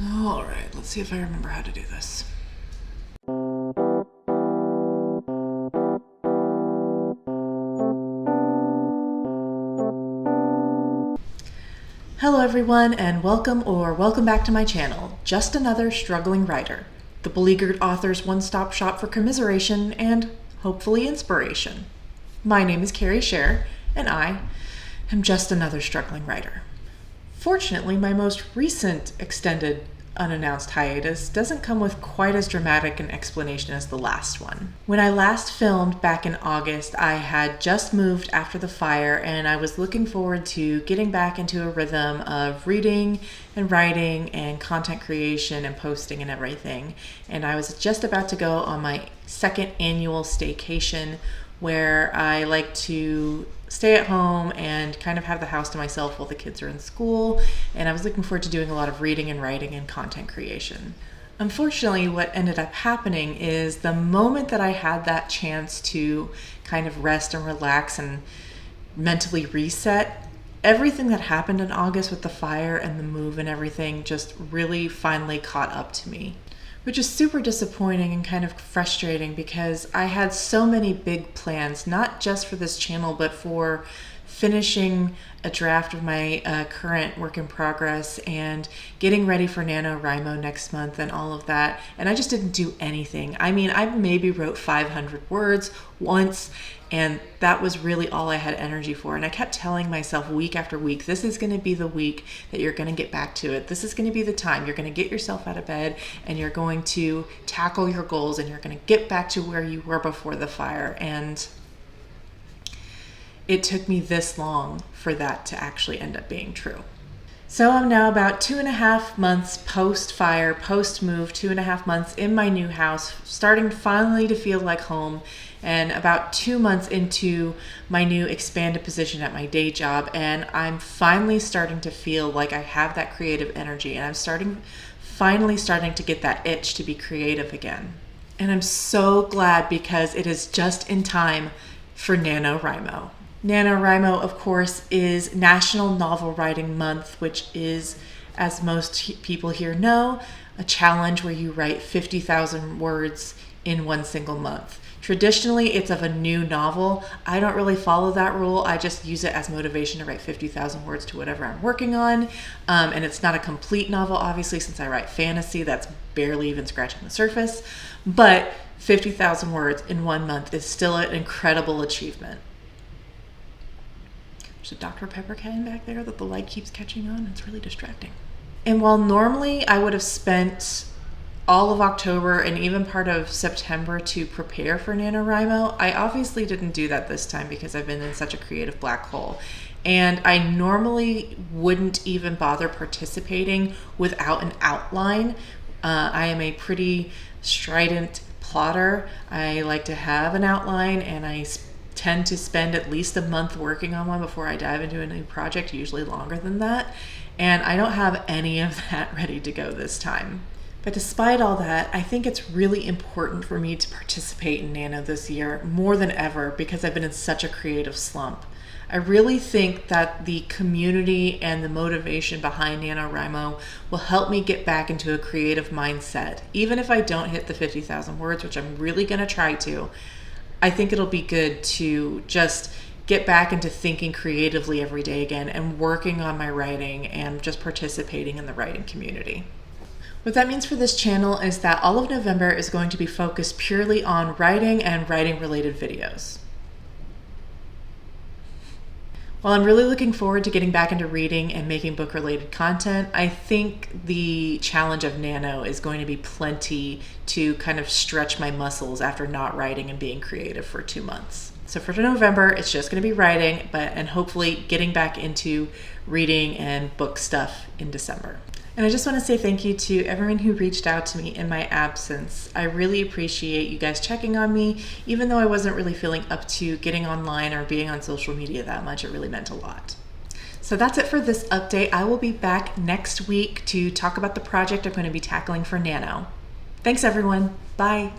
All right, let's see if I remember how to do this. Hello everyone, and welcome back to my channel, Just Another Struggling Writer, the beleaguered author's one-stop shop for commiseration and, hopefully, inspiration. My name is Carrie Scher, and I am just another struggling writer. Fortunately, my most recent extended unannounced hiatus doesn't come with quite as dramatic an explanation as the last one. When I last filmed back in August, I had just moved after the fire and I was looking forward to getting back into a rhythm of reading and writing and content creation and posting and everything. And I was just about to go on my second annual staycation, where I like to stay at home and kind of have the house to myself while the kids are in school, and I was looking forward to doing a lot of reading and writing and content creation. Unfortunately, what ended up happening is the moment that I had that chance to kind of rest and relax and mentally reset, everything that happened in August with the fire and the move and everything just really finally caught up to me, which is super disappointing and kind of frustrating because I had so many big plans, not just for this channel, but for finishing a draft of my current work in progress and getting ready for NaNoWriMo next month and all of that. And I just didn't do anything. I mean, I maybe wrote 500 words once, and that was really all I had energy for. And I kept telling myself week after week, this is going to be the week that you're going to get back to it. This is going to be the time you're going to get yourself out of bed and you're going to tackle your goals and you're going to get back to where you were before the fire. And it took me this long for that to actually end up being true. So I'm now about 2.5 months post-fire, post-move, 2.5 months in my new house, starting finally to feel like home, and about 2 months into my new expanded position at my day job, and I'm finally starting to feel like I have that creative energy, and I'm finally starting to get that itch to be creative again. And I'm so glad because it is just in time for NaNoWriMo. NaNoWriMo, of course, is National Novel Writing Month, which is, as most people here know, a challenge where you write 50,000 words in one single month. Traditionally, it's of a new novel. I don't really follow that rule. I just use it as motivation to write 50,000 words to whatever I'm working on. And it's not a complete novel, obviously, since I write fantasy. That's barely even scratching the surface. But 50,000 words in 1 month is still an incredible achievement. There's a Dr. Pepper can back there that the light keeps catching on. It's really distracting. And while normally I would have spent all of October and even part of September to prepare for NaNoWriMo, I obviously didn't do that this time because I've been in such a creative black hole. And I normally wouldn't even bother participating without an outline. I am a pretty strident plotter. I like to have an outline, and I tend to spend at least a month working on one before I dive into a new project, usually longer than that. And I don't have any of that ready to go this time. But despite all that, I think it's really important for me to participate in Nano this year more than ever because I've been in such a creative slump. I really think that the community and the motivation behind NaNoWriMo will help me get back into a creative mindset. Even if I don't hit the 50,000 words, which I'm really going to try to, I think it'll be good to just get back into thinking creatively every day again and working on my writing and just participating in the writing community. What that means for this channel is that all of November is going to be focused purely on writing and writing related videos. While I'm really looking forward to getting back into reading and making book-related content, I think the challenge of Nano is going to be plenty to kind of stretch my muscles after not writing and being creative for 2 months. So for November, it's just going to be writing, and hopefully getting back into reading and book stuff in December. And I just want to say thank you to everyone who reached out to me in my absence. I really appreciate you guys checking on me, even though I wasn't really feeling up to getting online or being on social media that much. It really meant a lot. So that's it for this update. I will be back next week to talk about the project I'm going to be tackling for Nano. Thanks everyone. Bye.